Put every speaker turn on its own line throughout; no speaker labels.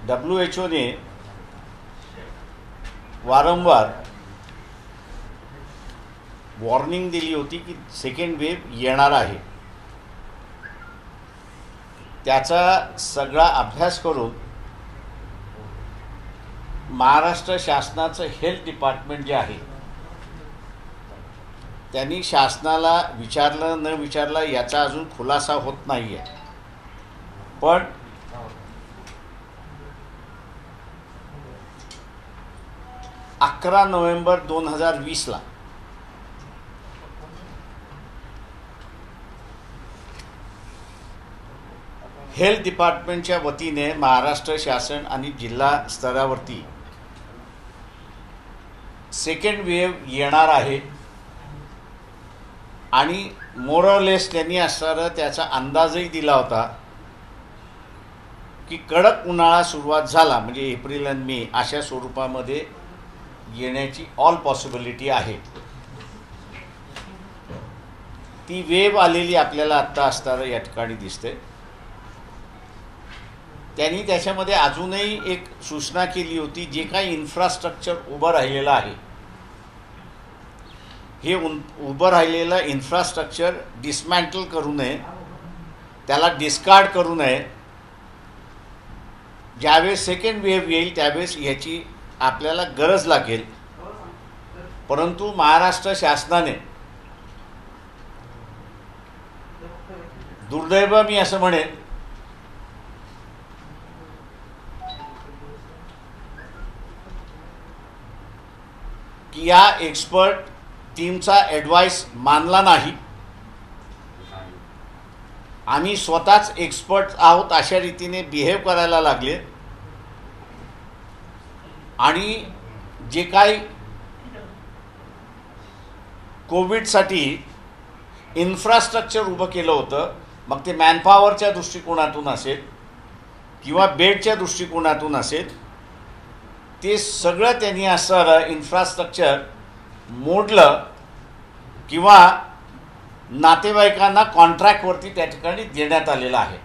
WHO ने वारंवार warning दिली होती की सेकंड वेव्ह येणार आहे। त्याचा सगळा अभ्यास करून महाराष्ट्र शासनाचं हेल्थ डिपार्टमेंट जे आहे त्यांनी शासनाला विचारलं न विचारलं याचा अजून खुलासा होत नाही आहे, पण 11 नोव्हेंबर 2020 ला हेल्थ डिपार्टमेंटच्या वतीने महाराष्ट्र शासन आणि जिल्हा स्तरावरती सेकंड वेव्ह येणार आहे आणि मोर ऑर लेस त्यांनी असणारा त्याचा अंदाजही दिला होता की कडक उन्हाळा सुरुवात झाला म्हणजे एप्रिल आणि मे अशा स्वरूपामध्ये येण्याची ऑल पॉसिबिलिटी आहे। ती वेव्ह आलेली आपल्याला आत्ता असणारं या ठिकाणी दिसते। त्यांनी त्याच्यामध्ये अजूनही एक सूचना केली होती, जे काही इन्फ्रास्ट्रक्चर उभं राहिलेलं आहे हे उभं राहिलेलं इन्फ्रास्ट्रक्चर डिसमॅन्टल करू नये, त्याला डिस्कार्ड करू नये। ज्यावेळेस सेकंड वेव्ह येईल त्यावेळेस याची आपल्याला गरज लागेल, परंतु महाराष्ट्र शासनाने दुर्दैव मी असं म्हणेन की या एक्सपर्ट टीमचा ॲडवाइस मानला नाही। आम्ही स्वतःच एक्सपर्ट आहोत अशा रीतीने बिहेव करायला लागले आणि जे काही कोविडसाठी इन्फ्रास्ट्रक्चर उभं केलं होतं, मग ते मॅनपॉवरच्या दृष्टिकोनातून असेल किंवा बेडच्या दृष्टिकोनातून असेल, ते सगळं त्यांनी असं इन्फ्रास्ट्रक्चर मोडलं किंवा नातेवाईकांना कॉन्ट्रॅक्टवरती त्या ठिकाणी देण्यात आलेलं आहे।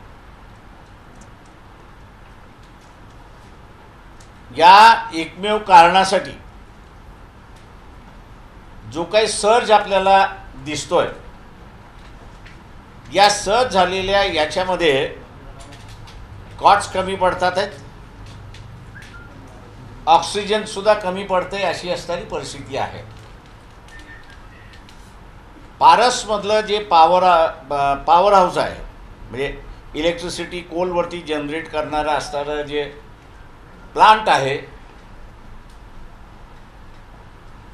या एकमेव कारणासाठी जो काही सर्ज आपल्याला दिसतोय, या सर्ज झालेल्या याच्यामध्ये कॉट्स कमी पडतात आहेत, ऑक्सिजन सुद्धा कमी पडते अशी असणारी परिस्थिती आहे। पारसमधलं जे पॉवर हाऊस आहे म्हणजे इलेक्ट्रिसिटी कोलवरती जनरेट करणारा असणारं जे प्लांट आहे,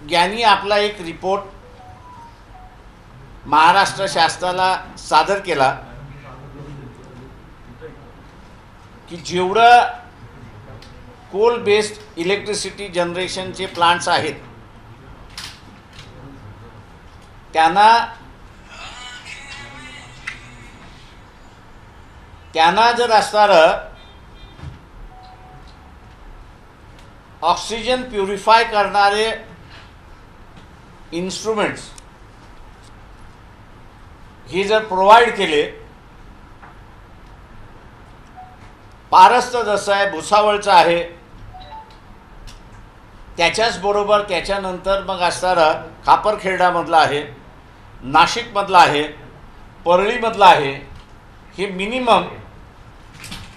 यांनी आपला एक रिपोर्ट महाराष्ट्र शासनाला सादर केला की जेवढं कोल बेस्ड इलेक्ट्रिसिटी जनरेशनचे प्लांट्स आहेत त्यांना जर असणारं ऑक्सिजन प्युरिफाय करणारे इन्स्ट्रुमेंट्स हे जर प्रोव्हाइड केले, पारसचं जसं आहे भुसावळचं आहे त्याच्याच बरोबर त्याच्यानंतर मग असणारं खापरखेरडामधलं आहे, नाशिकमधलं आहे, परळीमधलं आहे, हे मिनिमम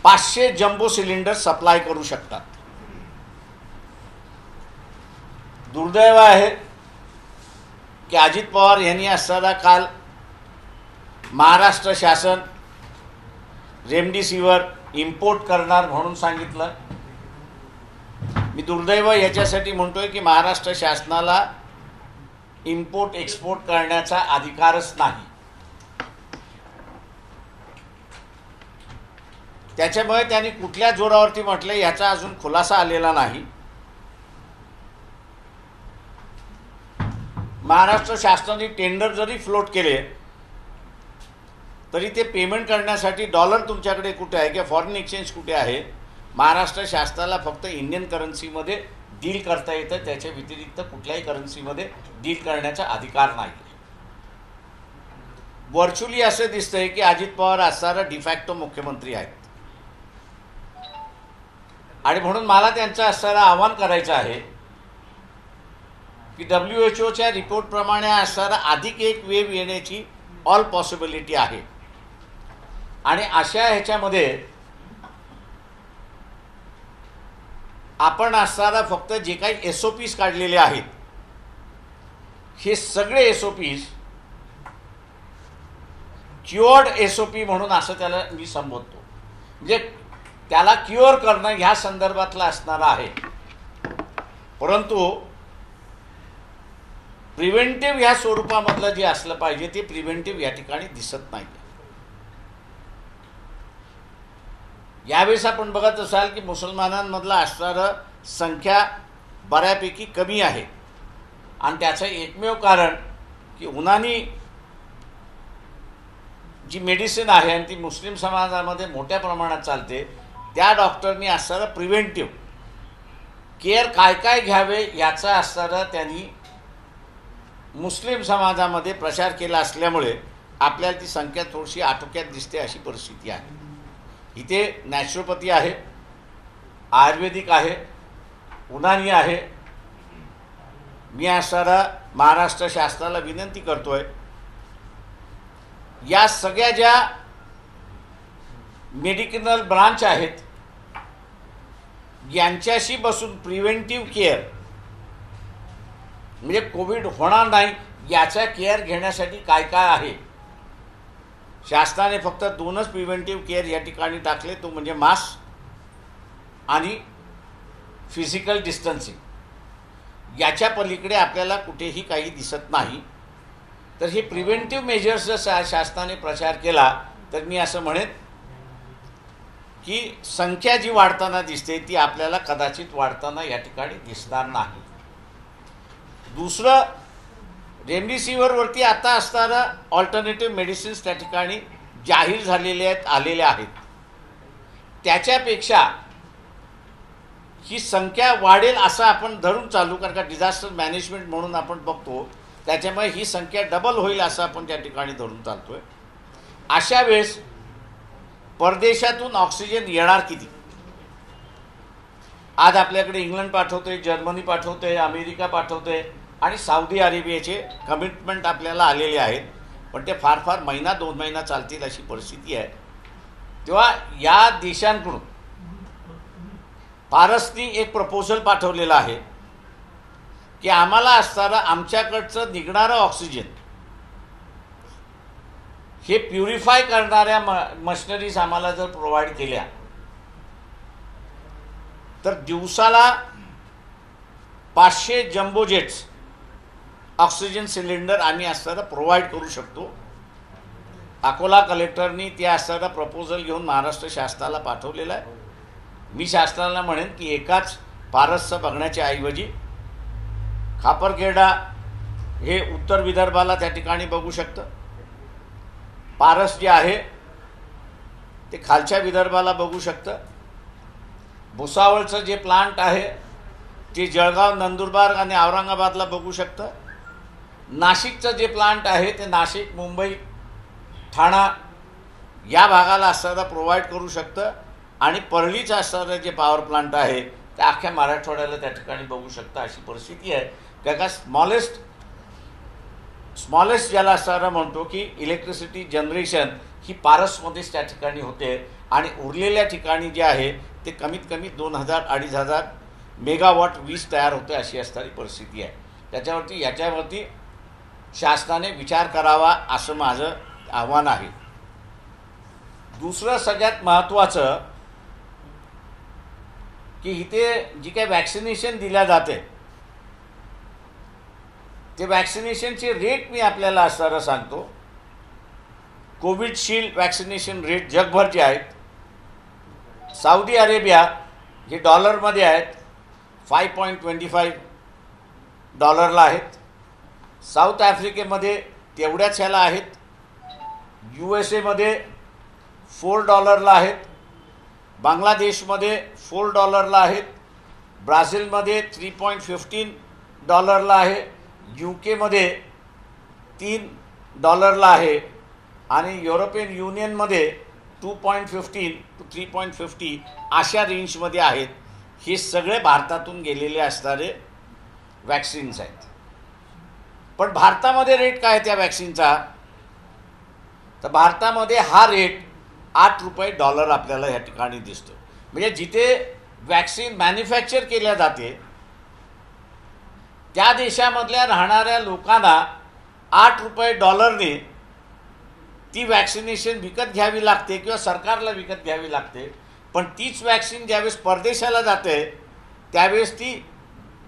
500 जम्बो सिलेंडर सप्लाय करू शकतात। दुर्दैव आहे की अजित पवार यांनी असताना काल महाराष्ट्र शासन रेमडेसिवीर इम्पोर्ट करणार म्हणून सांगितलं। मी दुर्दैव याच्यासाठी म्हणतोय की महाराष्ट्र शासनाला इम्पोर्ट एक्सपोर्ट करण्याचा अधिकारच नाही। त्याच्यामुळे त्यांनी कुठल्या जोरावरती म्हटलं याचा अजून खुलासा आलेला नाही। महाराष्ट्र शासनाने टेंडर जरी फ्लोट केले तरी ते पेमेंट करण्यासाठी डॉलर तुमच्याकडे कुठे आहे किंवा फॉरेन एक्सचेंज कुठे आहे, महाराष्ट्र शासनाला फक्त इंडियन करन्सीमध्ये डील करता येतं, त्याच्या व्यतिरिक्त कुठल्याही करन्सीमध्ये डील करण्याचा अधिकार नाही। व्हर्च्युअली असं दिसतंय की अजित पवार असणारा डिफॅक्टो मुख्यमंत्री आहेत आणि म्हणून मला त्यांचं असणारं आव्हान करायचं आहे की WHO रिपोर्टप्रमाणे असणारा अधिक एक वेव येण्याची ऑल पॉसिबिलिटी आहे. आणि अशा ह्याच्यामध्ये आपण असणारा फक्त जे काही SOPs काढलेले आहेत हे सगळे SOPs क्युअर्ड SOP म्हणून असं त्याला मी संबोधतो. म्हणजे त्याला क्युअर करणं ह्या संदर्भातलं असणारं आहे. परंतु प्रिव्हेंटिव्ह ह्या स्वरूपामधलं जे असलं पाहिजे ते प्रिव्हेंटिव्ह या ठिकाणी दिसत नाही. यावेळेस आपण बघत असाल की मुसलमानांमधलं असणारं संख्या बऱ्यापैकी कमी आहे आणि त्याचं एकमेव कारण की उनानी जी मेडिसिन आहे आणि ती मुस्लिम समाजामध्ये मोठ्या प्रमाणात चालते, त्या डॉक्टरनी असणारं प्रिव्हेंटिव्ह केअर काय काय घ्यावे याचा असणारं त्यांनी मुस्लिम समाजामध्ये प्रचार केला असल्यामुळे आपल्याला ती संख्या थोडीशी आटोक्यात दिसते अशी परिस्थिती आहे. इथे नॅचरोपॅथी आहे, आयुर्वेदिक आहे, उनानी आहे. मी असणारा महाराष्ट्र शासनाला विनंती करतोय या सगळ्या ज्या मेडिकल ब्रांच आहेत यांच्याशी बसून प्रिव्हेंटिव्ह केअर म्हणजे कोविड होणार नाही याचा केअर घेण्यासाठी काय काय आहे. शासनाने फक्त 2च प्रिव्हेंटिव्ह केअर या ठिकाणी टाकले, तो म्हणजे मास्क आणि फिजिकल डिस्टन्सिंग. याच्या पलीकडे आपल्याला कुठेही काही दिसत नाही. तर हे प्रिव्हेंटिव्ह मेजर्स जर शासनाने प्रचार केला तर मी असं म्हणेन की संख्या जी वाढताना दिसते ती आपल्याला कदाचित वाढताना या ठिकाणी दिसणार नाही. दुसरं, रेमडेसिवीरवरती आता असणारं ऑल्टरनेटिव्ह मेडिसिन्स त्या ठिकाणी जाहीर झालेले आहेत, आलेले आहेत. त्याच्यापेक्षा ही संख्या वाढेल असं आपण धरून चालू, कारण का डिझास्टर मॅनेजमेंट म्हणून आपण बघतो, त्याच्यामुळे ही संख्या डबल होईल असं आपण त्या ठिकाणी धरून चालतोय. अशा वेळेस परदेशातून ऑक्सिजन येणार किती? आज आपल्याकडे इंग्लंड पाठवतोय, जर्मनी पाठवतोय, अमेरिका पाठवतोय आणि सौदी अरेबियाचे कमिटमेंट आपल्याला आलेले आहेत. पण ते फार फार महिना 2 महिना चालतील अशी परिस्थिती आहे. तेव्हा या देशांकडून पारसनी एक प्रपोजल पाठवलेला आहे की आम्हाला असणारं आमच्याकडचं निघणारं ऑक्सिजन हे प्युरिफाय करणाऱ्या मशिनरीज आम्हाला जर प्रोव्हाइड केल्या तर दिवसाला 500 जम्बो जेट्स ऑक्सिजन सिलेंडर आम्ही असणारं प्रोव्हाइड करू शकतो. अकोला कलेक्टरनी ते असणारं प्रपोजल घेऊन महाराष्ट्र शासनाला पाठवलेलं आहे. मी शासनाला म्हणेन की एकाच पारसचं बघण्याच्या ऐवजी खापरखेडा हे उत्तर विदर्भाला त्या ठिकाणी बघू शकतं, पारस जे आहे ते खालच्या विदर्भाला बघू शकतं, भुसावळचं जे प्लांट आहे ते जळगाव, नंदुरबार आणि औरंगाबादला बघू शकतं, नाशिकचं जे प्लांट आहे ते नाशिक, मुंबई, ठाणा या भागाला असणारा प्रोव्हाइड करू शकतं आणि परळीचं असणारं जे पॉवर प्लांट आहे ते अख्ख्या मराठवाड्याला त्या ठिकाणी बघू शकतं अशी परिस्थिती आहे. का स्मॉलेस्ट ज्याला असणारं म्हणतो की इलेक्ट्रिसिटी जनरेशन ही पारसमध्येच त्या ठिकाणी होते आणि उरलेल्या ठिकाणी जे आहे ते कमीत कमी 2000-2500 मेगावॉट वीज तयार होते अशी असणारी परिस्थिती आहे. याच्यावरती शासनाने विचार करावा असं माझं आव्हान आहे. दुसरं सगळ्यात महत्त्वाचं की इथे जी काही वॅक्सिनेशन दिल्या जाते ते वॅक्सिनेशनचे रेट मी आपल्याला असणारं सांगतो. कोविडशिल्ड वॅक्सिनेशन रेट जगभर जे आहेत, सौदी अरेबिया हे डॉलरमध्ये आहेत, $5.25 आहेत. साऊथ आफ्रिकेमध्ये तेवढ्याच ह्याला आहेत. USA मध्ये $4 आहेत. बांगलादेशमध्ये $4 आहेत. ब्राझीलमध्ये $3.15 आहे. UK मध्ये $3 आहे आणि युरोपियन युनियनमध्ये 2.15 to 3.50 अशा रेंजमध्ये आहेत. हे सगळे भारतातून गेलेले असणारे वॅक्सिन्स आहेत. पण भारतामध्ये रेट काय त्या वॅक्सिनचा? तर भारतामध्ये हा रेट $8 आपल्याला या ठिकाणी दिसतो. म्हणजे जिथे वॅक्सिन मॅन्युफॅक्चर केल्या जाते त्या देशामधल्या राहणाऱ्या लोकांना $8 ती वॅक्सिनेशन विकत घ्यावी लागते किंवा सरकारला विकत घ्यावी लागते. पण तीच वॅक्सिन ज्यावेळेस परदेशाला जाते त्यावेळेस ती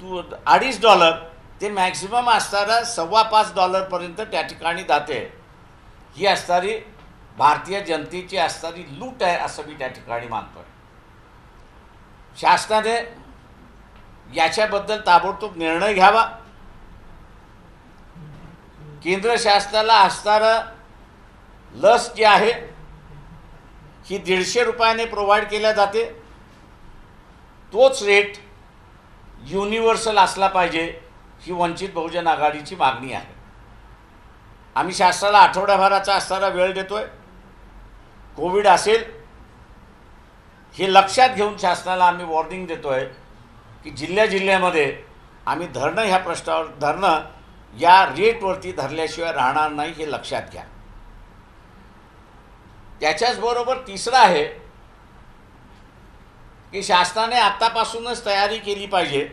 $2.5 ते मॅक्झिमम असणारा $5.25 त्या ठिकाणी जाते. ही असणारी भारतीय जनतेची असणारी लूट आहे असं मी त्या ठिकाणी मानतोय. शासनाने याच्याबद्दल ताबडतोब निर्णय घ्यावा. केंद्र शासनाला असणारं लस जी आहे ही ₹150 प्रोव्हाइड केल्या जाते. तोच रेट युनिव्हर्सल असला पाहिजे ही वंचित बहुजन आघाडीची मागणी आहे. आम्ही शासनाला आठवड्याभराचा असणारा वेळ देतोय. कोविड असेल हे लक्षात घेऊन शासनाला आम्ही वॉर्निंग देतोय की जिल्ह्यामध्ये आम्ही धरणं ह्या प्रश्नावर धरणं या रेटवरती धरल्याशिवाय राहणार नाही हे लक्षात घ्या. त्याच्याचबरोबर तिसरं आहे की शासनाने आत्तापासूनच तयारी केली पाहिजे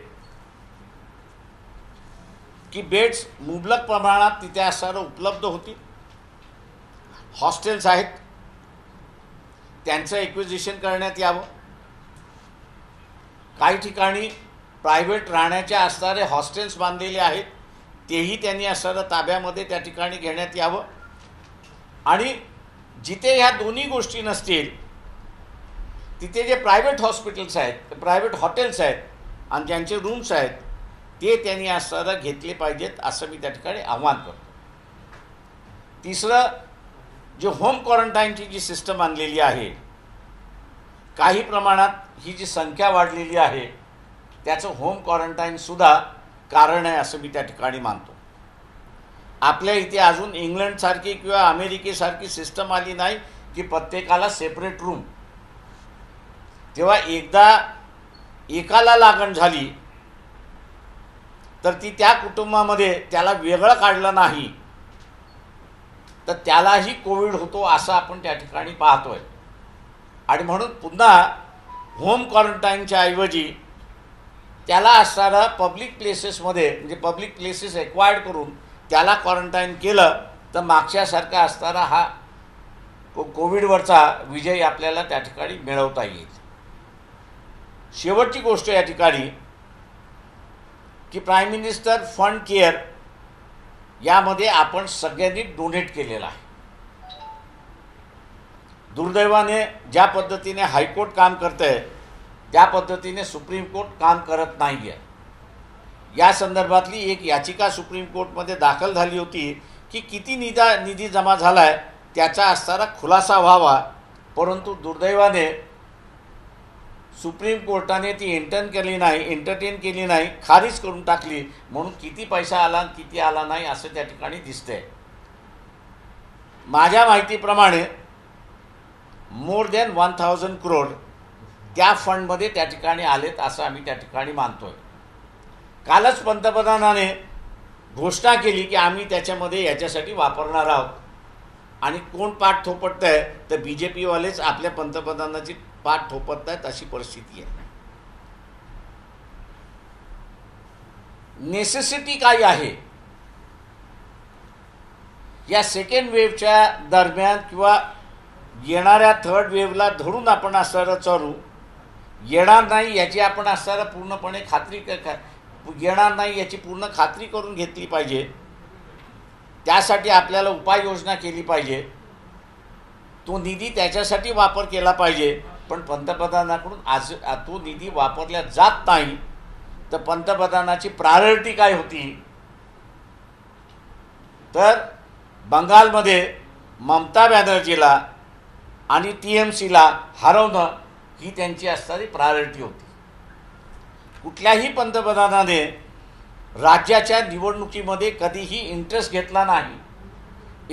की बेड्स मुबलक प्रमाणात तिथे असणारं उपलब्ध होतील. हॉस्टेल्स आहेत त्यांचं एक्विजिशन करण्यात यावं. काही ठिकाणी प्रायव्हेट राहण्याच्या असणारे हॉस्टेल्स बांधलेले आहेत तेही त्यांनी असणारं ताब्यामध्ये त्या ठिकाणी घेण्यात यावं. आणि जिथे ह्या दोन्ही गोष्टी नसतील तिथे जे प्रायव्हेट हॉस्पिटल्स आहेत प्रायव्हेट हॉटेल्स आहेत आणि ज्यांचे रूम्स आहेत ते त्यांनी असणारं घेतले पाहिजेत असं मी त्या ठिकाणी आव्हान करतो. तिसरं जे होम क्वारंटाईनची जी सिस्टम आणलेली आहे काही प्रमाणात ही जी संख्या वाढलेली आहे त्याचं होम क्वारंटाईनसुद्धा कारण आहे असं मी त्या ठिकाणी मानतो. आपल्या इथे अजून इंग्लंडसारखी किंवा अमेरिकेसारखी सिस्टम आली नाही की प्रत्येकाला सेपरेट रूम. तेव्हा एकदा एकाला लागण झाली तर ती त्या कुटुंबामध्ये त्याला वेगळं काढलं नाही तर त्यालाही कोविड होतो असं आपण त्या ठिकाणी पाहतोय. आणि म्हणून पुन्हा होम क्वारंटाईनच्या ऐवजी त्याला असणारं पब्लिक प्लेसेसमध्ये म्हणजे पब्लिक प्लेसेस एक्वायर्ड करून त्याला क्वारंटाईन केलं तर मागच्यासारखा असणारा हा कोविडवरचा विजय आपल्याला त्या ठिकाणी मिळवता येईल. शेवटची गोष्ट या ठिकाणी की प्राईम मिनिस्टर फंड केअर यामध्ये आपण सगळ्यांनी डोनेट केलेला आहे. दुर्दैवाने ज्या पद्धतीने हायकोर्ट काम करत आहे त्या पद्धतीने सुप्रीम कोर्ट काम करत नाही आहे. या संदर्भातली एक याचिका सुप्रीम कोर्टमध्ये दाखल झाली होती की किती निधी जमा झाला आहे त्याचा असणारा खुलासा व्हावा. परंतु दुर्दैवाने सुप्रीम कोर्टाने ती एंटरटेन केली नाही, खारिज करून टाकली. म्हणून किती पैसा आला किती आला नाही असं त्या ठिकाणी दिसतंय. माझ्या माहितीप्रमाणे मोर दॅन 1000 करोड त्या फंडमध्ये त्या ठिकाणी आलेत असं आम्ही त्या ठिकाणी मानतोय. कालच पंतप्रधानाने घोषणा केली की आम्ही त्याच्यामध्ये याच्यासाठी वापरणार आहोत. आणि कोण पाठ थोपटत आहे तर BJPवालेच आपल्या पंतप्रधानाची पाठ थोपटत आहेत अशी परिस्थिती आहे. नेसेसिटी काय आहे या सेकंड वेव्हच्या दरम्यान किंवा येणाऱ्या थर्ड वेव्हला धरून आपण असणारं चालू येणार नाही याची आपण असणारं पूर्णपणे येणार नाही याची पूर्ण खात्री करून घेतली पाहिजे. त्यासाठी आपल्याला उपाययोजना केली पाहिजे. तो निधी त्याच्यासाठी वापर केला पाहिजे. पण पंतप्रधानाकडून आज तो निधी वापरला जात नाही तर पंतप्रधानाची प्रायोरिटी काय होती तर बंगालमध्ये ममता बॅनर्जीला आणि TMCला हरवणं ही त्यांची असणारी प्रायोरिटी होती. कुठल्याही पंतप्रधानाने राज्याच्या निवडणुकीमध्ये कधीही इंटरेस्ट घेतला नाही.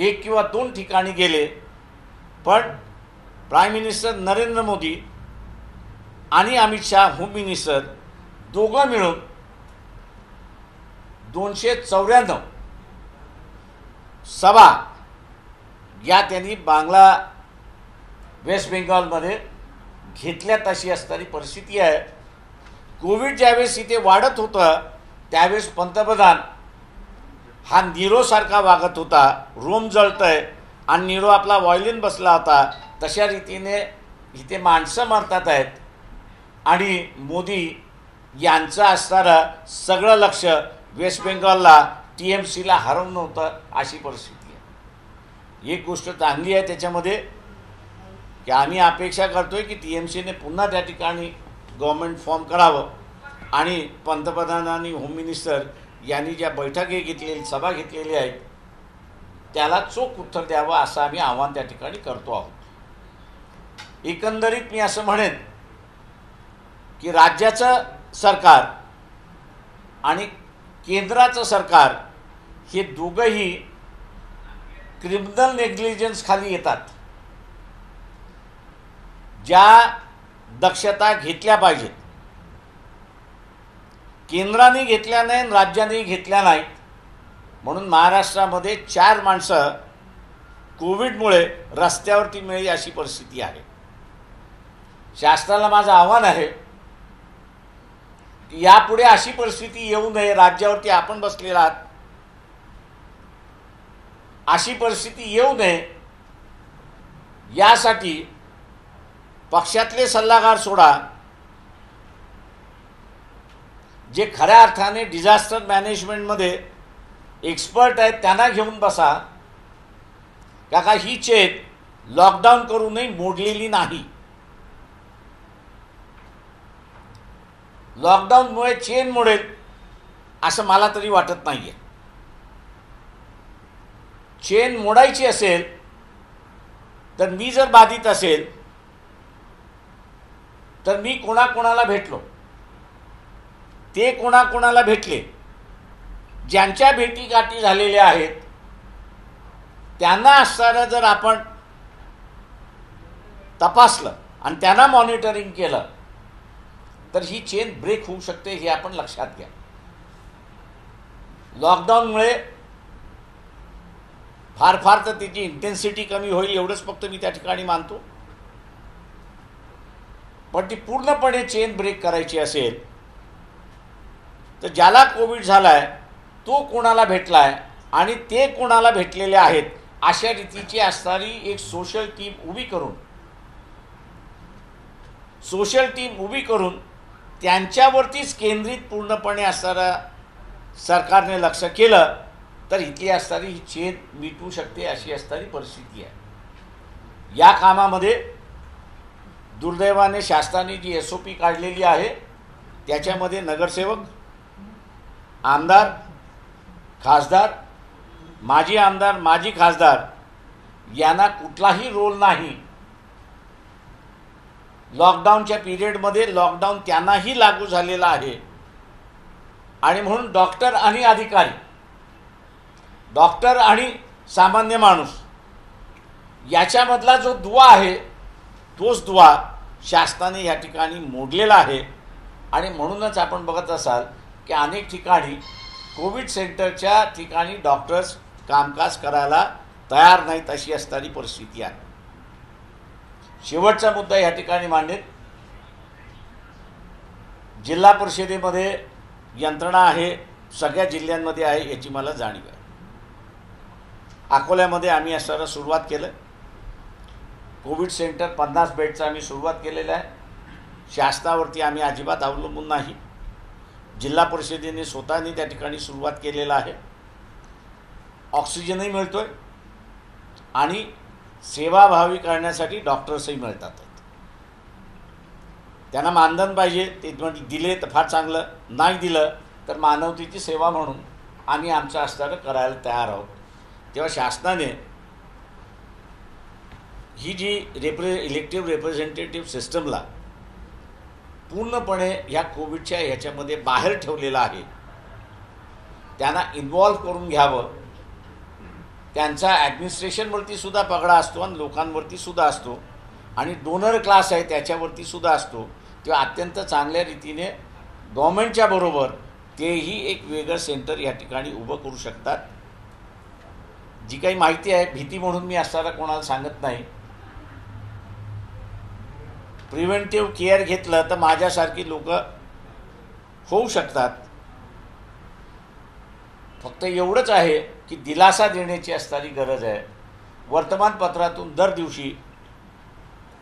1 किंवा 2 ठिकाणी गेले पण प्राईम मिनिस्टर नरेंद्र मोदी आणि अमित शाह होम मिनिस्टर दोघं मिळून 294 सभा या त्यांनी वेस्ट बेंगॉलमध्ये घेतल्यात अशी असणारी परिस्थिती आहे. कोविड ज्यावेळेस इथे वाढत होतं त्यावेळेस पंतप्रधान हा नीरोसारखा वागत होता, रोम जळतंय आणि नीरो आपला व्हायोलिन बसला होता तशा रीतीने इथे माणसं मरतात आहेत आणि मोदी यांचं असणारं सगळं लक्ष वेस्ट बेंगॉलला TMCला हरवणं होतं अशी परिस्थिती आहे. एक गोष्ट चांगली आहे त्याच्यामध्ये की आम्ही अपेक्षा करतोय की TMCने पुन्हा त्या ठिकाणी गव्हर्नमेंट फॉर्म करावं आणि पंतप्रधान आणि होम मिनिस्टर यांनी ज्या बैठकी घेतलेली सभा घेतलेली आहेत त्याला चोख उत्तर द्यावं असं आम्ही आव्हान त्या ठिकाणी करतो आहोत. एकंदरीत मी असं म्हणेन की राज्याचं सरकार आणि केंद्राचं सरकार हे दोघंही क्रिमिनल नेग्लिजन्स खाली येतात. ज्या दक्षता घेतल्या पाहिजेत केंद्राने घेतल्या नाही, राज्याने घेतल्या नाहीत म्हणून महाराष्ट्रामध्ये 4 माणसं कोविडमुळे रस्त्यावरती मिळाली अशी परिस्थिती आहे. शासनाला माझं आव्हान आहे की यापुढे अशी परिस्थिती येऊ नये. राज्यावरती आपण बसलेला आहात, अशी परिस्थिती येऊ नये यासाठी पक्षातले सल्लागार सोडा, जे खऱ्या अर्थाने डिझास्टर मॅनेजमेंटमध्ये एक्सपर्ट आहेत त्यांना घेऊन बसा. का ही चेन लॉकडाऊन करूनही मोडलेली नाही. लॉकडाऊनमुळे चेन मोडेल असं मला तरी वाटत नाही आहे. चेन मोडायची असेल तर मी जर बाधित असेल तर मी कोणाकोणाला भेटलो, ते कोणाकोणाला भेटले, ज्यांच्या भेटीगाठी झालेल्या आहेत त्यांना असणारं जर आपण तपासलं आणि त्यांना मॉनिटरिंग केलं तर ही चेन ब्रेक होऊ शकते हे आपण लक्षात घ्या. लॉकडाऊनमुळे फार फार तर त्याची इंटेन्सिटी कमी होईल एवढंच फक्त मी त्या ठिकाणी मानतो. पण ती पूर्णपणे चेन ब्रेक करायची असेल तर ज्याला कोविड झालाय तो कोणाला भेटलाय आणि ते कोणाला भेटलेले आहेत अशा रीतीची असणारी एक सोशल टीम उभी करून त्यांच्यावरतीच केंद्रित पूर्णपणे असणारा सरकारने लक्ष केलं तर इथली असणारी ही चेन मिटू शकते अशी असणारी परिस्थिती आहे. या कामामध्ये दुर्दैवाने शासनाने जी SOP काढलेली आहे त्याच्यामध्ये नगरसेवक, आमदार, खासदार, माजी आमदार, माजी खासदार यांना कुठलाही रोल नाही. लॉकडाऊनच्या पिरियडमध्ये लॉकडाऊन त्यांनाही लागू झालेला आहे आणि म्हणून डॉक्टर आणि अधिकारी, डॉक्टर आणि सामान्य माणूस याच्यामधला जो दुवा आहे तोच दुवा शासनाने या ठिकाणी मोडलेला आहे. आणि म्हणूनच आपण बघत असाल की अनेक ठिकाणी कोविड सेंटरच्या ठिकाणी डॉक्टर्स कामकाज करायला तयार नाहीत अशी असणारी परिस्थिती आहे. शेवटचा मुद्दा या ठिकाणी मांडेल. जिल्हा परिषदेमध्ये यंत्रणा आहे, सगळ्या जिल्ह्यांमध्ये आहे याची मला जाणीव आहे. अकोल्यामध्ये आम्ही असणारं सुरुवात केलं. कोविड सेंटर 50 बेडचं आम्ही सुरुवात केलेलं आहे. शासनावरती आम्ही अजिबात अवलंबून नाही. जिल्हा परिषदेने स्वतःने त्या ठिकाणी सुरुवात केलेलं आहे. ऑक्सिजनही मिळतोय आणि सेवाभावी करण्यासाठी डॉक्टर्सही मिळतात. त्यांना मानधन पाहिजे, ते दिले तर फार चांगलं, नाही दिलं तर मानवतेची सेवा म्हणून आम्ही आमचं असणारं करायला तयार आहोत. तेव्हा शासनाने ही जी इलेक्टिव्ह रिप्रेझेंटेटिव्ह सिस्टमला पूर्णपणे ह्या कोविडच्या ह्याच्यामध्ये बाहेर ठेवलेलं आहे, त्यांना इन्व्हॉल्व करून घ्यावं. त्यांचा ॲडमिनिस्ट्रेशनवरती सुद्धा पगडा असतो आणि लोकांवरती सुद्धा असतो आणि डोनर क्लास आहे त्याच्यावरती सुद्धा असतो. तेव्हा अत्यंत चांगल्या रीतीने गव्हर्नमेंटच्या बरोबर तेही एक वेगळं सेंटर या ठिकाणी उभं करू शकतात. जी काही माहिती आहे, भीती म्हणून मी असताना कोणाला सांगत नाही. प्रिव्हेंटिव्ह केअर घेतलं तर माझ्यासारखी लोक होऊ शकतात. फक्त एवढंच आहे की दिलासा देण्याची असणारी गरज आहे. वर्तमानपत्रातून दर दिवशी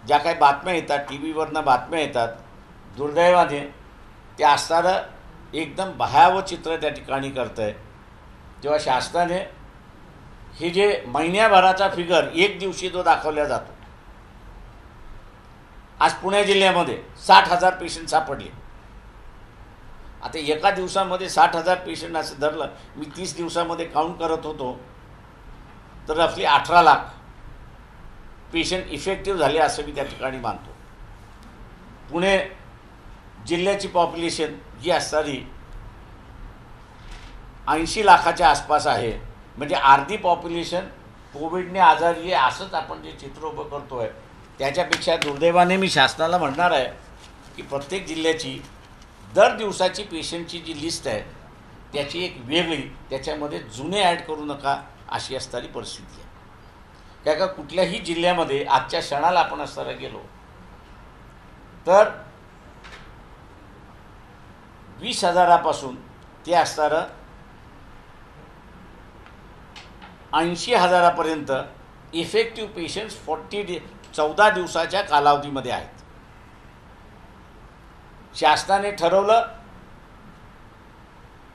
ज्या काही बातम्या येतात, टी व्हीवरनं बातम्या येतात, दुर्दैवाने ते असणारं एकदम भयावह चित्र त्या ठिकाणी करतं आहे. तेव्हा शासनाने हे जे महिन्याभराचा फिगर एक दिवशी जो दाखवला जातो, आज पुणे जिल्ह्यामध्ये 60,000 पेशंट सापडले. आता एका दिवसामध्ये 60,000 पेशंट असं धरलं, मी 30 दिवसामध्ये काउंट करत होतो, तर रफली 18 लाख पेशंट इफेक्टिव्ह झाले असं मी त्या ठिकाणी मानतो. पुणे जिल्ह्याची पॉप्युलेशन ही असणारी 80 लाखाच्या आसपास आहे. म्हणजे अर्धी पॉप्युलेशन कोविडने आजारी आहे असंच आपण जे चित्र उभं करतो आहे. त्याच्यापेक्षा दुर्दैवाने मी शासनाला म्हणणार आहे की प्रत्येक जिल्ह्याची दर दिवसाची पेशंटची जी लिस्ट आहे त्याची एक वेगळी, त्याच्यामध्ये जुने ॲड करू नका अशी असणारी परिस्थिती आहे. काय का कुठल्याही जिल्ह्यामध्ये आजच्या क्षणाला आपण असताना गेलो तर 20,000पासून ते असणारं 80,000पर्यंत इफेक्टिव्ह पेशंट्स 14 दिवसाच्या कालावधीमध्ये आहेत. शासनाने ठरवलं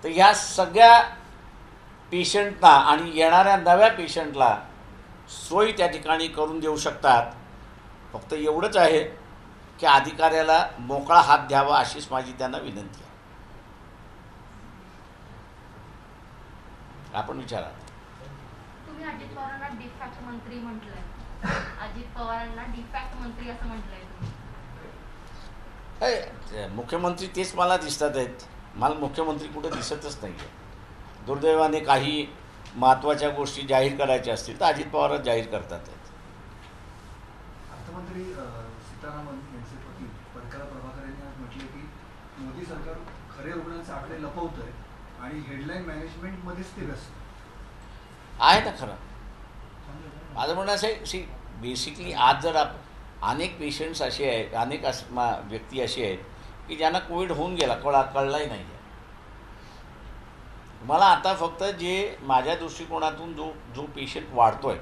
तर ह्या सगळ्या पेशंटना आणि येणाऱ्या नव्या पेशंटला सोयी त्या ठिकाणी करून देऊ शकतात. फक्त एवढंच आहे की अधिकाऱ्याला मोकळा हात द्यावा अशीच माझी त्यांना विनंती आहे. आपण विचारा.
तुम्ही अजित पवारांना डिफॅक्ट मंत्री म्हटलंय. अजित पवारांना डिफॅक्ट मंत्री असं म्हटलंय तुम्ही.
मुख्यमंत्री तेच मला दिसतात आहेत. मला मुख्यमंत्री कुठं दिसतच नाही आहे. दुर्दैवाने काही महत्त्वाच्या गोष्टी जाहीर करायच्या असतील तर अजित पवारच जाहीर करतात आहेत.
अर्थमंत्री सीतारामन यांचे पती परकाला प्रभाकर यांनी आज म्हटले की मोदी सरकार खरे रुग्णांचे आकडे लपवत आहे आणि हेडलाईन मॅनेजमेंटमध्येच ते व्यस्त
आहे ना. खरं माझं म्हणणं असं आहे, बेसिकली आज जर अनेक पेशंट्स असे आहेत, अनेक व्यक्ती अशी आहेत की ज्यांना कोविड होऊन गेला, कळलाही नाही आहे. मला आता फक्त जे माझ्या दृष्टिकोनातून जो पेशंट वाढतो आहे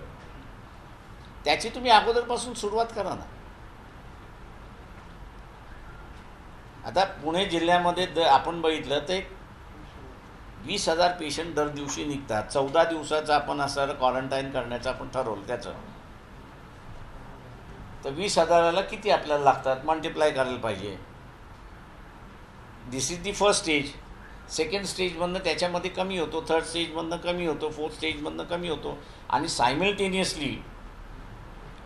त्याची तुम्ही अगोदरपासून सुरुवात करा ना. आता पुणे जिल्ह्यामध्ये आपण बघितलं तर 20,000 पेशंट दर दिवशी निघतात. 14 दिवसाचं आपण असं क्वारंटाईन करण्याचं आपण ठरवलं त्याचं. तर 20,000ला किती आपल्याला लागतात मल्टिप्लाय करायला पाहिजे. This is the first stage. Second स्टेजमधनं त्याच्यामध्ये कमी होतो, थर्ड स्टेजमधनं कमी होतो, फोर्थ स्टेजमधनं कमी होतो. आणि सायमल्टेनियसली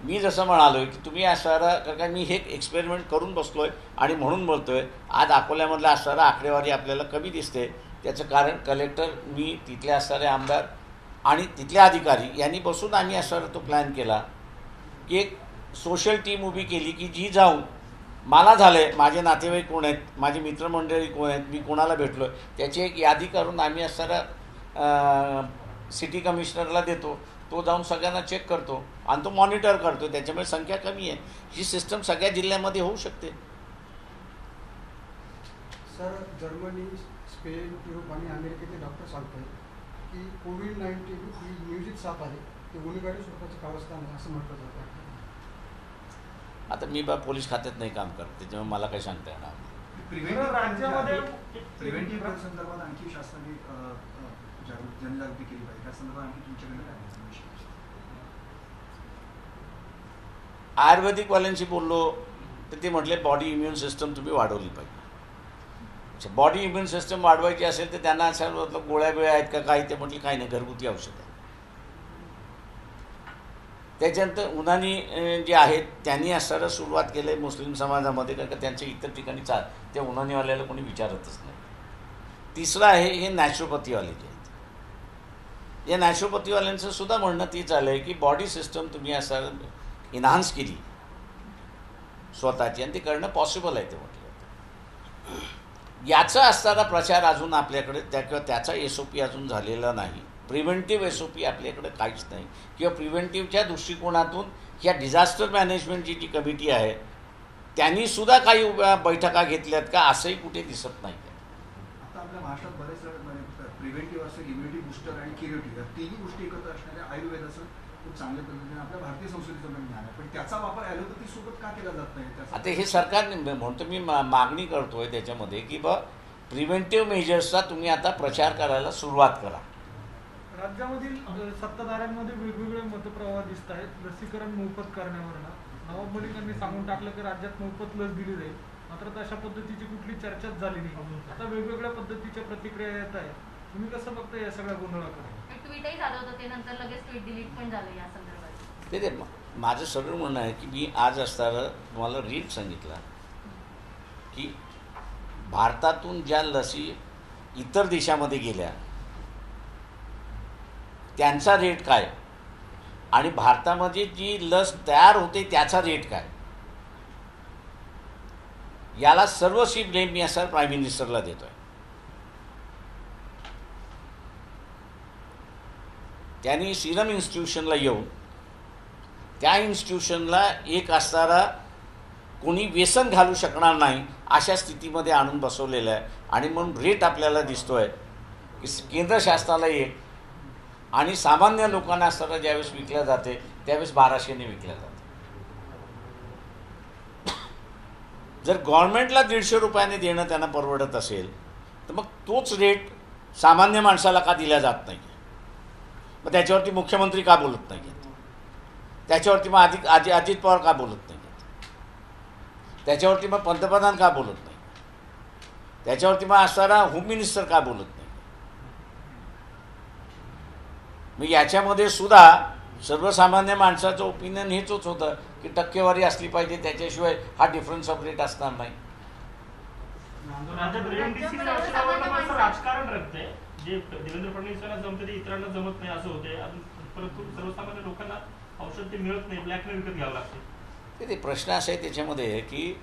मी जसं म्हणालो आहे की तुम्ही असणारा, कारण मी हे एक्सपेरिमेंट करून बसलो आहे आणि म्हणून बोलतो आहे. आज अकोल्यामधला असणारा आकडेवारी आपल्याला कमी दिसते. त्याचं कारण कलेक्टर, मी, तिथले असणारे आमदार आणि तिथले अधिकारी यांनी बसून आम्ही असणारा तो प्लॅन केला की एक सोशल टीम उभी केली की जी जाऊन मला झालं आहे, माझे नातेवाईक कोण आहेत, माझी मित्रमंडळी कोण आहेत, मी कोणाला भेटलो आहे, त्याची एक यादी करून आम्ही असणारा सिटी कमिशनरला देतो. तो जाऊन सगळ्यांना चेक करतो आणि तो मॉनिटर करतो. त्याच्यामुळे संख्या कमी आहे. ही सिस्टम सगळ्या जिल्ह्यामध्ये होऊ शकते.
सर, जर्मनी, स्पेन, युरोप आणि अमेरिकेचे डॉक्टर सांगतात की कोविड-19 ही नियोजित साथ आहे, ते गुन्हेगारी स्वरूपाचं कारस्थान आहे असं म्हटलं जातं.
आता मी पोलीस खात्यात नाही काम करत, त्याच्यामुळे मला काही सांगता येणार
प्रिव्हेंटिव्ह संदर्भात आणखी शासनाने जनजागृती केली पाहिजे. त्या संदर्भात आणखी तुमच्याकडे काय आहे?
आयुर्वेदिकवाल्यांशी बोललो तर ते म्हटले बॉडी इम्युन सिस्टम तुम्ही वाढवली पाहिजे. बॉडी इम्युन सिस्टम वाढवायची असेल तर त्यांना असं म्हटलं गोळ्या बिळ्या आहेत का काही, ते म्हटले काही नाही, घरगुती औषध आहे. त्याच्यानंतर उन्हानी जे आहेत त्यांनी असणारं सुरुवात केलं आहे मुस्लिम समाजामध्ये, कारण का त्यांच्या इतर ठिकाणी त्या उन्हानीवाल्याला कोणी विचारतच नाही. तिसरं आहे हे नॅचरोपॅथीवाले जे आहेत. या नॅचरोपॅथीवाल्यांचं सुद्धा म्हणणं तीच आलं आहे की बॉडी सिस्टम तुम्ही असं इन्हान्स केली स्वतःची आणि ते करणं पॉसिबल आहे ते म्हटलं. याचा असणारा प्रचार अजून आपल्याकडे किंवा त्याचा SOP अजून झालेला नाही. प्रिव्हेंटिव्ह SOP आपल्याकडे काहीच नाही किंवा प्रिव्हेंटिव्हच्या दृष्टिकोनातून ह्या डिझास्टर मॅनेजमेंटची जी कमिटी आहे त्यांनीसुद्धा काही बैठका घेतल्यात का असंही कुठे दिसत नाही.
आता आपल्या महाराष्ट्रात बरेच प्रिव्हेंटिव्ह असेल, इम्युनिटी बुस्टर आणि क्युरेटिव्ह या तिन्ही गोष्टी एकत्र असणाऱ्या आयुर्वेदाचं खूप चांगल्या पद्धतीने आपल्या भारतीय संस्कृतीचं पण ज्ञान आहे, पण त्याचा वापर ॲलोपॅथी सोबत का केला जात नाही?
आता हे सरकारने म्हणतो मी मागणी करतोय त्याच्यामध्ये की प्रिव्हेंटिव्ह मेजर्सचा तुम्ही आता प्रचार करायला सुरुवात करा.
राज्यामधील सत्ताधाऱ्यांमध्ये वेगवेगळे मतप्रवाह दिसत आहेत. लसीकरण मोफत करण्यावरनं नवाब मलिकांनी सांगून टाकलं की राज्यात मोफत लस दिली जाईल, मात्र तशा पद्धतीची कुठली चर्चाच झाली नाही. आता वेगवेगळ्या पद्धतीच्या प्रतिक्रिया येत आहेत. तुम्ही कसं बघता या सगळ्या गोंधळाकडे?
ट्विटही झालं होतं ते, नंतर लगेच ट्विट डिलीट पण झालं या संदर्भात.
ते माझं सरळ म्हणणं आहे की मी आज असताना तुम्हाला रेट सांगितला की भारतातून ज्या लसी इतर देशामध्ये गेल्या त्यांचा रेट काय आणि भारतामध्ये जी लस तयार होते त्याचा रेट काय, याला सर्वस्वी ब्लेम मी असं प्राईम मिनिस्टरला देतोय. त्यांनी सिरम इन्स्टिट्यूशनला येऊन त्या इन्स्टिट्यूशनला एक असणारा कोणी व्यसन घालू शकणार नाही अशा स्थितीमध्ये आणून बसवलेलं आहे. आणि म्हणून रेट आपल्याला दिसतोय की केंद्र शासनाला एक आणि सामान्य लोकांना असताना ज्यावेळेस विकल्या जाते त्यावेळेस 1200ने विकल्या जाते. जर गव्हर्नमेंटला 150 रुपयाने देणं त्यांना परवडत असेल तर मग तोच रेट सामान्य माणसाला का दिला जात नाही? मग त्याच्यावरती मुख्यमंत्री का बोलत नाही आहेत? त्याच्यावरती मग अजित पवार का बोलत नाही आहेत? त्याच्यावरती मग पंतप्रधान का बोलत नाही? त्याच्यावरती मग असणारा होम मिनिस्टर का बोलत नाही? मग याच्यामध्ये सुद्धा सर्वसामान्य माणसाचं ओपिनियन हेच होतं की टक्केवारी असली पाहिजे, त्याच्याशिवाय हा डिफरन्स ऑफ रेट असणार नाही.
राजकारण रंगतंय, जे देवेंद्र फडणवीसांना जमते ते इतरांना जमत नाही असं होते. परंतु सर्वसामान्य लोकांना औषध ते मिळत नाही, ब्लॅकने विकत घ्यावं लागते.
ते प्रश्न असा आहे त्याच्यामध्ये की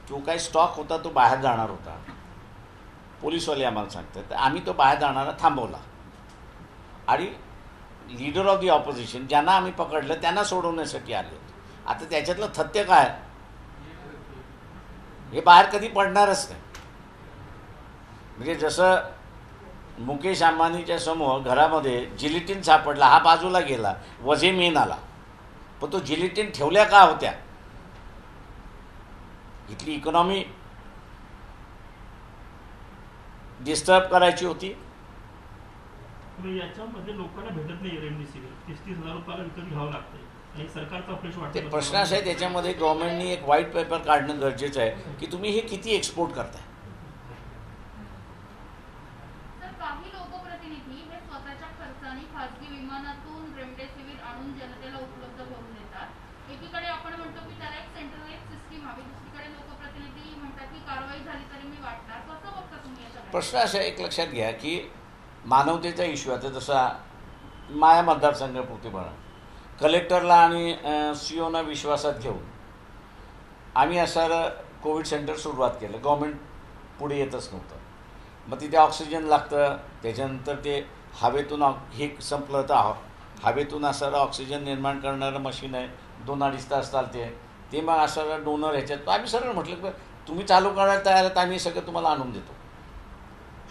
जो काही स्टॉक होता तो बाहेर जाणार होता. पोलीसवाले आम्हाला सांगतात तर आम्ही तो बाहेर जाणारा थांबवला आणि लीडर ऑफ दी ऑपोजिशन ज्यांना आम्ही पकडलं त्यांना सोडवण्यासाठी आले होते. आता त्याच्यातलं तथ्य काय, हे बाहेर कधी पडणारच नाही. म्हणजे जसं मुकेश अंबानीच्या समोर घरामध्ये जिलेटिन सापडला, हा बाजूला गेला, वझे मेन आला, पण तो जिलेटिन ठेवल्या का होत्या? इथली इकॉनॉमी डिस्टर्ब करायची होती.
याच्यामध्ये लोकांना भेटत नाही रेमडेसिवीर, 30,000 रुपयाला विकत घ्यावं लागतं आणि सरकारचा फ्रेश वाटतं.
ते प्रश्न असा आहे त्याच्यामध्ये गव्हर्नमेंटनी एक व्हाईट पेपर काढणं गरजेचं आहे की तुम्ही हे किती एक्सपोर्ट करताय.
तर काही लोकप्रतिनिधी हे स्वतःच्या खर्चाने खासगी विमानातून रेमडेसिवीर आणून जनतेला उपलब्ध करून देतात. एकीकडे आपण म्हणतो की त्याला एक सेंट्रलाइज सिस्टीम हवी, दुसरीकडे लोकप्रतिनिधी म्हणतात की कारवाई झाली तरी मी वाटणार. कसं बघता तुम्ही याच्याकडे?
प्रश्न असा एक लक्षात घ्या की मानवतेचा इश्यू आता जसा माया मतदारसंघापुरते बघा, कलेक्टरला आणि COना विश्वासात घेऊन आम्ही असं कोविड सेंटर सुरुवात केलं. गव्हर्मेंट पुढे येतच नव्हतं. मग तिथे ऑक्सिजन लागतं, त्याच्यानंतर ते हवेतून हे संपलं तर हवेतून असणारं ऑक्सिजन निर्माण करणारं मशीन आहे, 2-2.5 तास चालते. ते मग असणारं डोनर ह्याच्यात आम्ही सरळ म्हटलं की तुम्ही चालू करायला तयार आहात, आम्ही सगळं तुम्हाला आणून देतो.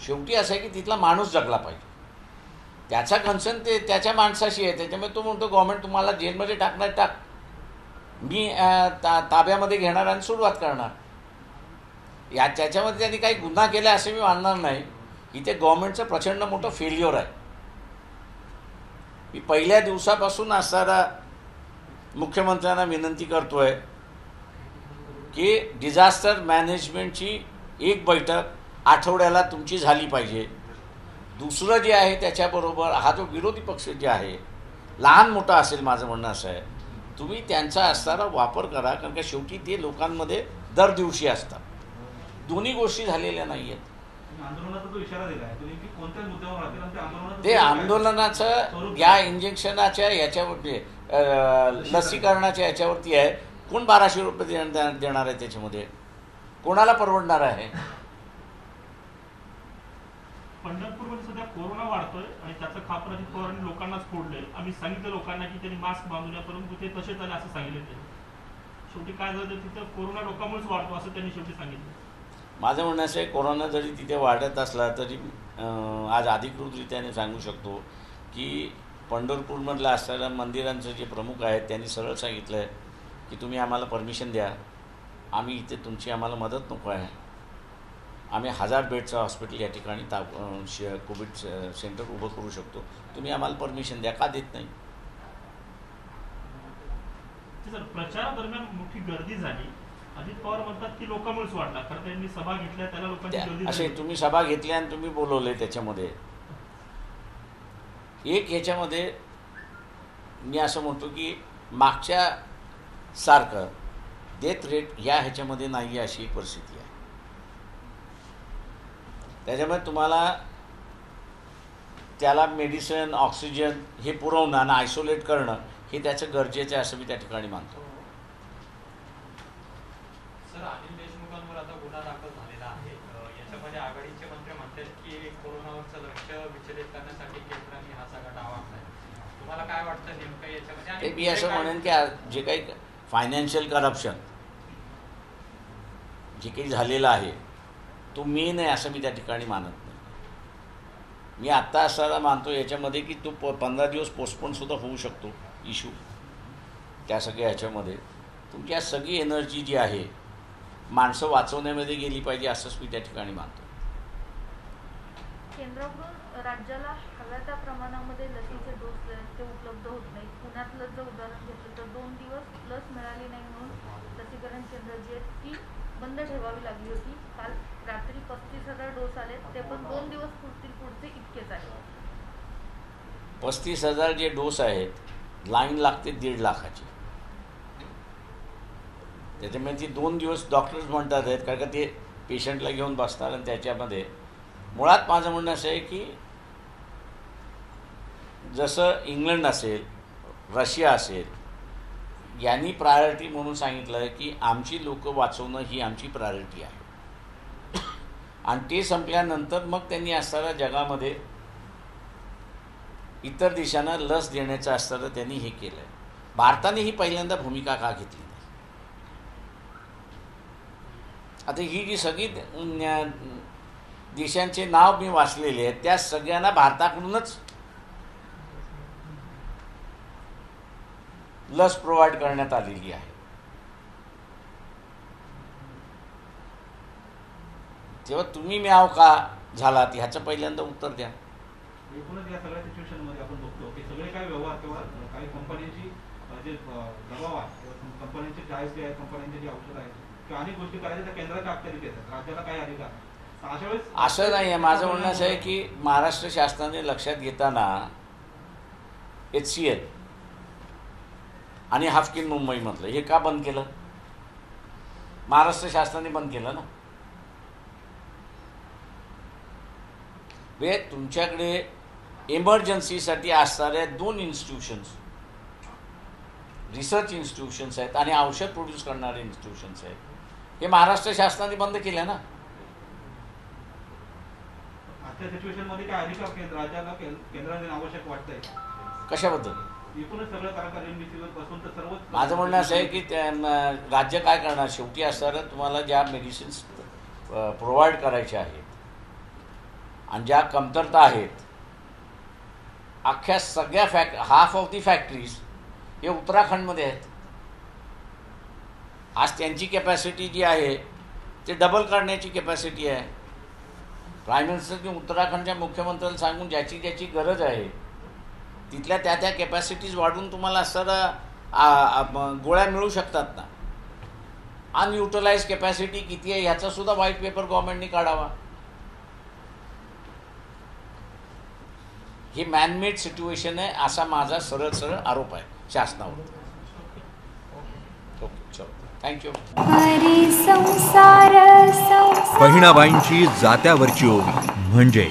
शेवटी असं आहे की तिथला माणूस जगला पाहिजे, त्याचा कन्सर्न ते त्याच्या माणसाशी आहे. त्याच्यामुळे तो म्हणतो गव्हर्नमेंट तुम्हाला जेलमध्ये टाकणार टाक, मी ताब्यामध्ये घेणार आणि सुरुवात करणार. त्याच्यामध्ये त्यांनी काही गुन्हा केला असं मी मानणार नाही. इथे गव्हर्नमेंटचं प्रचंड मोठं फेल्युअर आहे. मी पहिल्या दिवसापासून असणारा मुख्यमंत्र्यांना विनंती करतोय की डिझास्टर मॅनेजमेंटची एक बैठक आठवड्याला तुमची झाली पाहिजे. दुसरं जे आहे त्याच्याबरोबर हा जो विरोधी पक्ष जे आहे लहान मोठा असेल, माझं म्हणणं असं आहे तुम्ही त्यांचा असणारा वापर करा, कारण का शेवटी ते लोकांमध्ये दर दिवशी असतात. दोन्ही गोष्टी झालेल्या नाही आहेत. ते आंदोलनाचं या इंजेक्शनाच्या याच्यावरती लसीकरणाच्या याच्यावरती आहे कोण 1200 रुपये देणार आहे त्याच्यामध्ये? कोणाला परवडणार आहे?
पंढरपूरमध्ये सध्या कोरोना वाढतोय आणि त्याचं खापर अजित पवारांनी लोकांनाच फोडलंय. आम्ही सांगितलं लोकांना की त्यांनी मास्क बांधून या, परंतु ते तसेच आले असं सांगितलं त्यांनी. शेवटी काय झालं, तिथं कोरोना लोकांमुळेच वाढतो असं त्यांनी शेवटी सांगितलं.
माझं म्हणणं असं आहे, कोरोना जरी तिथे वाढत असला तरी आज अधिकृतरित्याने सांगू शकतो की पंढरपूरमधलं असणाऱ्या मंदिरांचं जे प्रमुख आहेत त्यांनी सरळ सांगितलं आहे की तुम्ही आम्हाला परमिशन द्या, आम्ही इथे तुमची आम्हाला मदत नको आहे, आम्ही 1000 बेडचं हॉस्पिटल या ठिकाणी कोविड सेंटर उभं करू शकतो, तुम्ही आम्हाला परमिशन द्या. का देत नाही?
सर, प्रचारादरम्यान मोठी गर्दी झाली. अजित पवार म्हणतात की लोकांमुळेच वाढला, कारण त्यांनी सभा घेतल्या त्याला लोकांची गर्दी
असे
झाली.
तुम्ही सभा घेतली आणि तुम्ही बोलवले, त्याच्यामध्ये एक ह्याच्यामध्ये मी असं म्हणतो की मागच्या सारखं डेथ रेट या ह्याच्यामध्ये नाही आहे, अशी एक परिस्थिती आहे. त्याच्यामुळे तुम्हाला त्याला मेडिसिन, ऑक्सिजन हे पुरवणं आणि आयसोलेट करणं हे त्याचं गरजेचं आहे असं मी त्या ठिकाणी मानतो.
सर, अनिल देशमुखांवर आता गुन्हा दाखल झालेला आहे. याच्यामध्ये आघाडीचे मंत्री म्हणतात की कोरोनावरचं लक्ष विचलित करण्यासाठी केंद्राने हा सगळा डाव आखलाय. तुम्हाला काय वाटतं नेमकं याच्यामध्ये?
मी असं म्हणेन की जे काही फायनान्शियल करप्शन जे काही झालेलं आहे तो मेन आहे असं मी त्या ठिकाणी मानत नाही. मी आत्ता असताना मानतो याच्यामध्ये की तो 15 दिवस पोस्टपोनसुद्धा होऊ शकतो इश्यू. त्या सगळ्या ह्याच्यामध्ये तुमची आज सगळी एनर्जी जी आहे माणसं वाचवण्यामध्ये गेली पाहिजे असंच मी त्या ठिकाणी मानतो.
केंद्राकडून राज्याला हव्या त्या प्रमाणामध्ये लसीचे डोस ते उपलब्ध होत नाहीत. पुण्यातलं जर उदाहरण घेतलं तर 2 दिवस लस मिळाली नाही म्हणून लसीकरण केंद्र जी आहेत ती बंद ठेवावी लागली होती. काल रात्री 35,000 डोस आले, ते पण 2 दिवस पुरतील, पुढचे इतकेच आहेत.
35,000 जे डोस आहेत, लाईन लागते 1.5 लाखाची. त्याच्यामुळे ती 2 दिवस डॉक्टर्स म्हणतात आहेत, कारण का ते पेशंटला घेऊन बसतात. आणि त्याच्यामध्ये मुळात माझं म्हणणं असं आहे की जसं इंग्लंड असेल, रशिया असेल, यांनी प्रायोरिटी म्हणून सांगितलं आहे की आमची लोकं वाचवणं ही आमची प्रायोरिटी आहे. आणि ते संपल्यानंतर मग त्यांनी असणाऱ्या जगामध्ये इतर देशांना लस देण्याचं असताना त्यांनी हे केलं आहे. भारताने ही पहिल्यांदा भूमिका का घेतली नाही? आता ही जी सगळी देशांचे नाव मी वाचलेले आहेत त्या सगळ्यांना भारताकडूनच लस प्रोव्हाइड करण्यात आलेली आहे. तेव्हा तुम्ही म्याव का झालात ह्याचं पहिल्यांदा उत्तर द्या.
एकूणच या सगळ्या सिच्युएशनमध्ये आपण बघतो की सगळे काही व्यवहार किंवा काही कंपन्यांची जे दबाव आहे किंवा कंपन्यांचे चाळीस जे आहेत, कंपन्यांचे जे औषध आहेत किंवा अनेक गोष्टी करायच्या त्या केंद्राच्या अखत्यारीत येतात, राज्याला काय अधिकार आहे? अशा वेळेस
असं नाही आहे. माझं म्हणणं असं आहे की महाराष्ट्र शासनाने लक्षात घेताना HCL आणि हाफकिन मुंबईमधलं हे का बंद केलं? महाराष्ट्र शासनाने बंद केलं ना. वे तुमच्याकडे इमर्जन्सीसाठी असणाऱ्या 2 इन्स्टिट्यूशन्स, रिसर्च इन्स्टिट्यूशन्स आहेत आणि औषध प्रोड्यूस करणारे इन्स्टिट्यूशन्स आहेत, हे महाराष्ट्र शासनाने बंद केलं ना.
आजच्या सिच्युएशनमध्ये काय अधिकार राज्याला केंद्राने आवश्यक वाटतंय?
कशाबद्दल?
एकूणच सगळं कारण रेमडेसिवीर पासून तर सर्वच.
माझं म्हणणं असं आहे की राज्य काय करणार? शेवटी असणारं तुम्हाला ज्या मेडिसिन्स प्रोव्हाइड करायच्या आहेत आणि ज्या कमतरता आहेत, अख्ख्या सगळ्या हाफ ऑफ दी फॅक्टरीज हे उत्तराखंडमध्ये आहेत. आज त्यांची कॅपॅसिटी जी आहे ते डबल करण्याची कॅपॅसिटी आहे. प्राईम मिनिस्टरने उत्तराखंडच्या मुख्यमंत्र्याला सांगून ज्याची ज्याची गरज आहे तिथल्या त्या कॅपॅसिटीज वाढवून तुम्हाला असणारा गोळ्या मिळू शकतात ना. अनयुटिलाइज कॅपॅसिटी किती आहे ह्याचासुद्धा व्हाईट पेपर गव्हर्नमेंटने काढावा. ही मॅनमेड सिच्युएशन आहे असा माझा सरळ सरळ आरोप आहे शासनावर. ओके, चलो, थँक्यू.
बहिणाबाईंची जात्यावरची ओवी म्हणजे